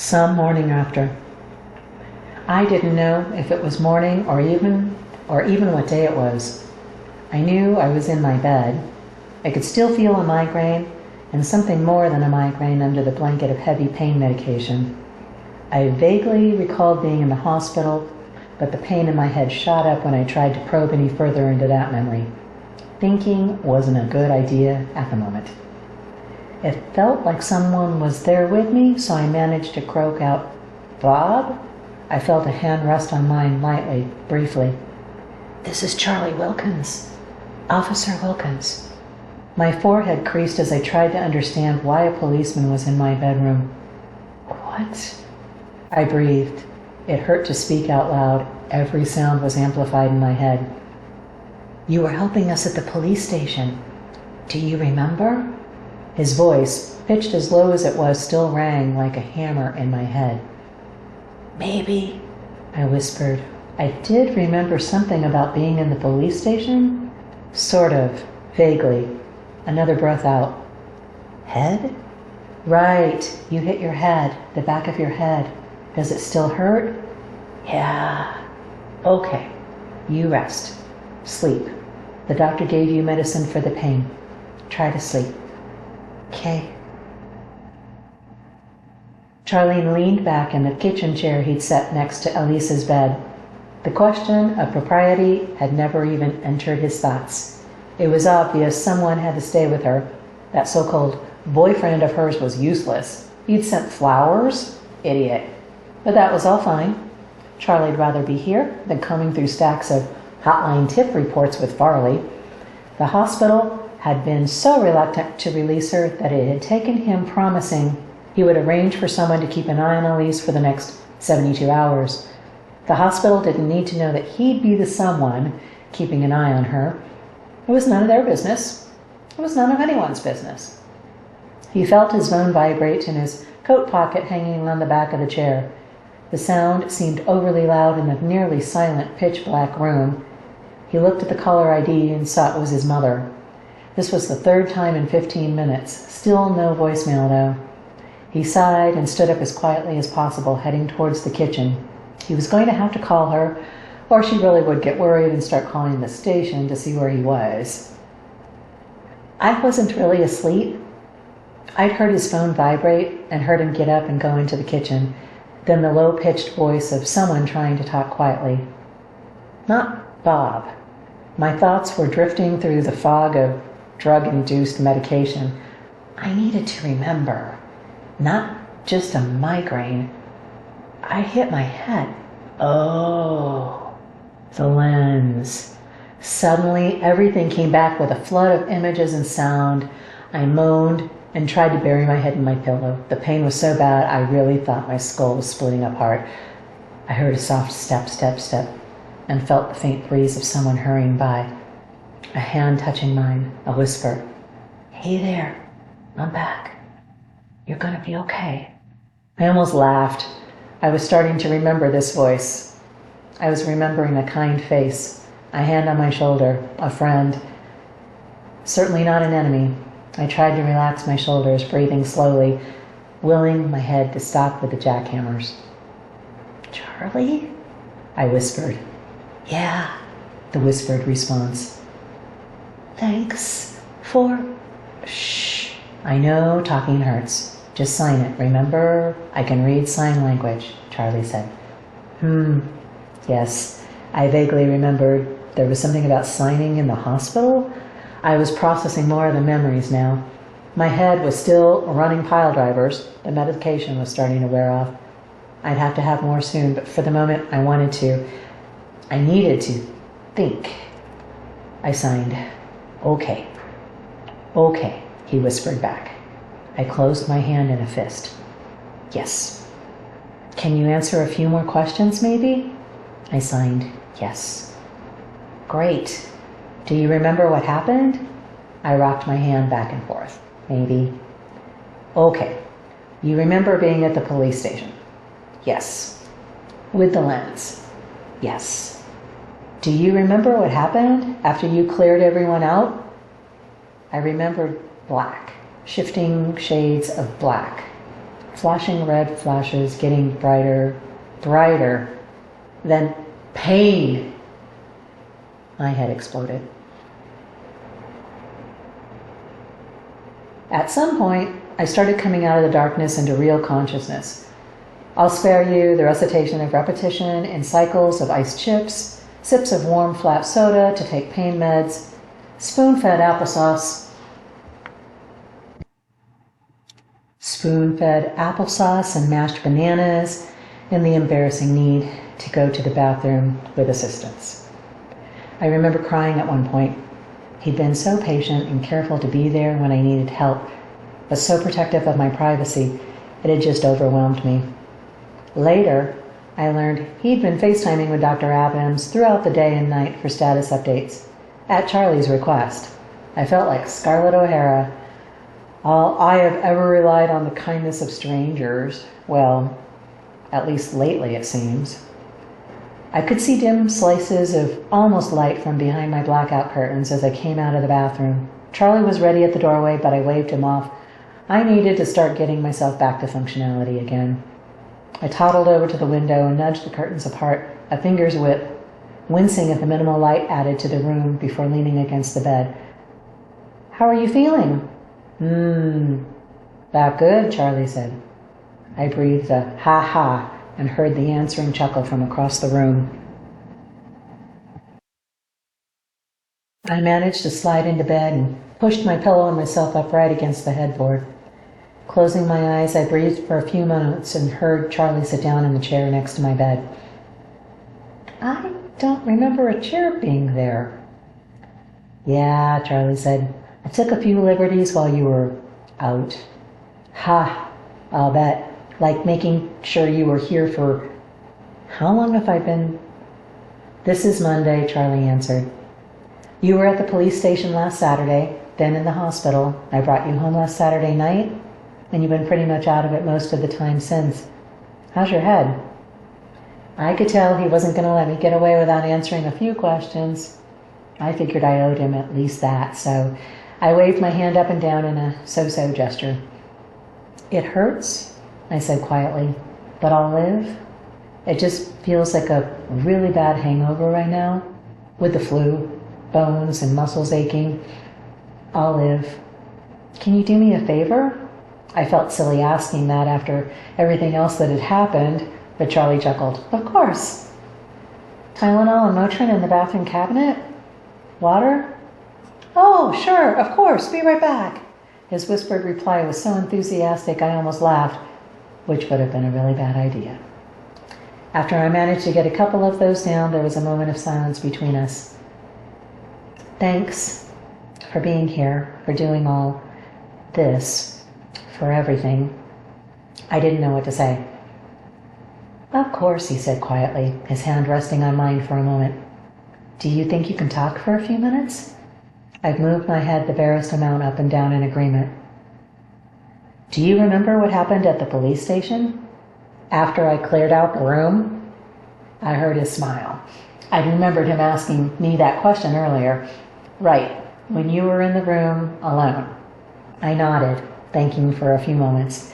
Some morning after. I didn't know if it was morning or even what day it was. I knew I was in my bed. I could still feel a migraine and something more than a migraine under the blanket of heavy pain medication. I vaguely recalled being in the hospital, but the pain in my head shot up when I tried to probe any further into that memory. Thinking wasn't a good idea at the moment. It felt like someone was there with me, so I managed to croak out, "Bob?" I felt a hand rest on mine lightly, briefly. "This is Charlie Wilkins. Officer Wilkins." My forehead creased as I tried to understand why a policeman was in my bedroom. "What?" I breathed. It hurt to speak out loud. Every sound was amplified in my head. "You were helping us at the police station. Do you remember?" His voice, pitched as low as it was, still rang like a hammer in my head. "Maybe," I whispered. I did remember something about being in the police station. Sort of, vaguely. Another breath out. "Head?" "Right, you hit your head, the back of your head. Does it still hurt?" "Yeah." "Okay, you rest. Sleep. The doctor gave you medicine for the pain. Try to sleep." "Okay." Charlene leaned back in the kitchen chair he'd set next to Elisa's bed. The question of propriety had never even entered his thoughts. It was obvious someone had to stay with her. That so-called boyfriend of hers was useless. He'd sent flowers? Idiot. But that was all fine. Charlie'd rather be here than combing through stacks of hotline tip reports with Farley. The hospital had been so reluctant to release her that it had taken him promising he would arrange for someone to keep an eye on Elise for the next 72 hours. The hospital didn't need to know that he'd be the someone keeping an eye on her. It was none of their business. It was none of anyone's business. He felt his phone vibrate in his coat pocket hanging on the back of the chair. The sound seemed overly loud in the nearly silent, pitch-black room. He looked at the caller ID and saw it was his mother. This was the third time in 15 minutes. Still no voicemail, though. He sighed and stood up as quietly as possible, heading towards the kitchen. He was going to have to call her, or she really would get worried and start calling the station to see where he was. I wasn't really asleep. I'd heard his phone vibrate and heard him get up and go into the kitchen, then the low-pitched voice of someone trying to talk quietly. Not Bob. My thoughts were drifting through the fog of drug-induced medication. I needed to remember. Not just a migraine. I hit my head. Oh, the lens. Suddenly, everything came back with a flood of images and sound. I moaned and tried to bury my head in my pillow. The pain was so bad, I really thought my skull was splitting apart. I heard a soft step, and felt the faint breeze of someone hurrying by. A hand touching mine, a whisper. "Hey there, I'm back. You're gonna be okay." I almost laughed. I was starting to remember this voice. I was remembering a kind face, a hand on my shoulder, a friend. Certainly not an enemy. I tried to relax my shoulders, breathing slowly, willing my head to stop with the jackhammers. "Charlie?" I whispered. "Yeah," the whispered response. "Thanks for..." "Shh. I know talking hurts. Just sign it, remember? I can read sign language," Charlie said. Yes. I vaguely remembered there was something about signing in the hospital. I was processing more of the memories now. My head was still running pile drivers. The medication was starting to wear off. I'd have to have more soon, but for the moment I needed to think. I signed. Okay, he whispered back. I closed my hand in a fist. Yes. "Can you answer a few more questions, maybe?" I signed. Yes. "Great. Do you remember what happened?" I rocked my hand back and forth. Maybe. "Okay. You remember being at the police station?" "Yes." "With the lens?" "Yes." "Do you remember what happened after you cleared everyone out?" I remembered black, shifting shades of black. Flashing red flashes getting brighter. Then pain. My head exploded. At some point, I started coming out of the darkness into real consciousness. I'll spare you the recitation of repetition in cycles of iced chips, sips of warm flat soda to take pain meds, spoon-fed applesauce and mashed bananas, and the embarrassing need to go to the bathroom with assistance. I remember crying at one point. He'd been so patient and careful to be there when I needed help, but so protective of my privacy, it had just overwhelmed me. Later, I learned he'd been FaceTiming with Dr. Adams throughout the day and night for status updates, at Charlie's request. I felt like Scarlett O'Hara. All I have ever relied on the kindness of strangers. Well, at least lately it seems. I could see dim slices of almost light from behind my blackout curtains as I came out of the bathroom. Charlie was ready at the doorway, but I waved him off. I needed to start getting myself back to functionality again. I toddled over to the window and nudged the curtains apart, a finger's width, wincing at the minimal light added to the room before leaning against the bed. "How are you feeling?" That good," Charlie said. I breathed a ha-ha and heard the answering chuckle from across the room. I managed to slide into bed and pushed my pillow and myself upright against the headboard. Closing my eyes, I breathed for a few moments and heard Charlie sit down in the chair next to my bed. "I don't remember a chair being there." "Yeah," Charlie said. "I took a few liberties while you were out." "Ha, I'll bet. Like making sure you were here for... How long have I been?" "This is Monday," Charlie answered. "You were at the police station last Saturday, then in the hospital. I brought you home last Saturday night, and you've been pretty much out of it most of the time since. How's your head?" I could tell he wasn't going to let me get away without answering a few questions. I figured I owed him at least that, so I waved my hand up and down in a so-so gesture. "It hurts," I said quietly, "but I'll live. It just feels like a really bad hangover right now, with the flu, bones and muscles aching. I'll live. Can you do me a favor?" I felt silly asking that after everything else that had happened, but Charlie chuckled. "Of course. Tylenol and Motrin in the bathroom cabinet? Water?" "Oh, sure, of course, be right back." His whispered reply was so enthusiastic I almost laughed, which would have been a really bad idea. After I managed to get a couple of those down, there was a moment of silence between us. "Thanks for being here, for doing all this, for everything." I didn't know what to say. "Of course," he said quietly, his hand resting on mine for a moment. "Do you think you can talk for a few minutes?" I've moved my head the barest amount up and down in agreement. "Do you remember what happened at the police station? After I cleared out the room?" I heard his smile. I'd remembered him asking me that question earlier. "Right, when you were in the room alone." I nodded, thinking for a few moments.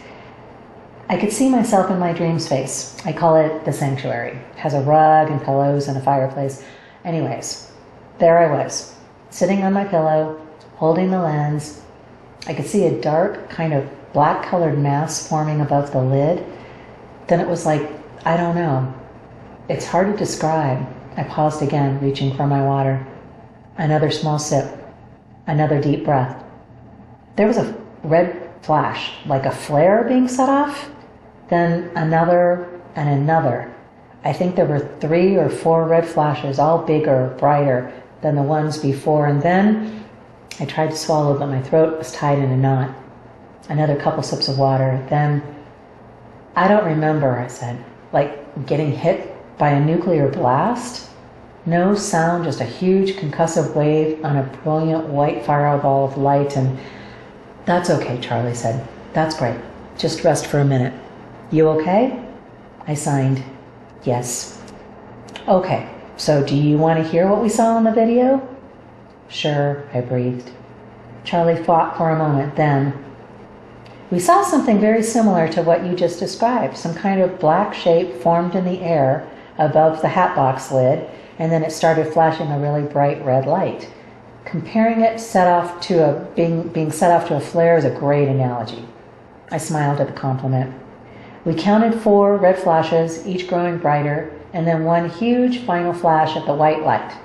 I could see myself in my dream space. I call it the sanctuary. It has a rug and pillows and a fireplace. Anyways, there I was, sitting on my pillow, holding the lens. I could see a dark, kind of black-colored mass forming above the lid. Then it was like, I don't know. It's hard to describe. I paused again, reaching for my water. Another small sip. Another deep breath. There was a red flash, like a flare being set off. Then another and another. I think there were 3 or 4 red flashes, all bigger, brighter than the ones before. And then I tried to swallow, but my throat was tied in a knot. Another couple sips of water. Then, I don't remember, I said. Like getting hit by a nuclear blast? No sound, just a huge concussive wave on a brilliant white fireball of light. And "That's okay," Charlie said. "That's great. Just rest for a minute. You okay?" I signed. "Yes." "Okay, so do you want to hear what we saw in the video?" "Sure," I breathed. Charlie thought for a moment, then, We saw something very similar to what you just described. Some kind of black shape formed in the air above the hatbox lid, and then it started flashing a really bright red light. Comparing it being set off to a flare is a great analogy. I smiled at the compliment. We counted 4 red flashes, each growing brighter, and then one huge final flash at the white light.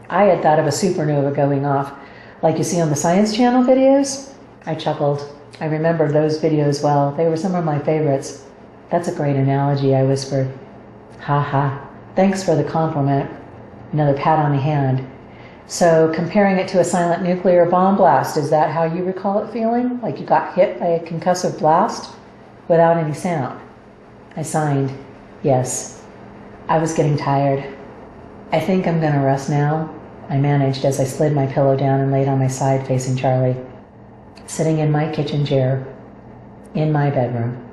I had thought of a supernova going off, like you see on the Science Channel videos. I chuckled. I remembered those videos well. They were some of my favorites. That's a great analogy, I whispered. Ha ha. Thanks for the compliment. Another pat on the hand. So, comparing it to a silent nuclear bomb blast, is that how you recall it feeling? Like you got hit by a concussive blast without any sound? I signed. Yes. I was getting tired. I think I'm gonna rest now, I managed as I slid my pillow down and laid on my side facing Charlie, sitting in my kitchen chair in my bedroom.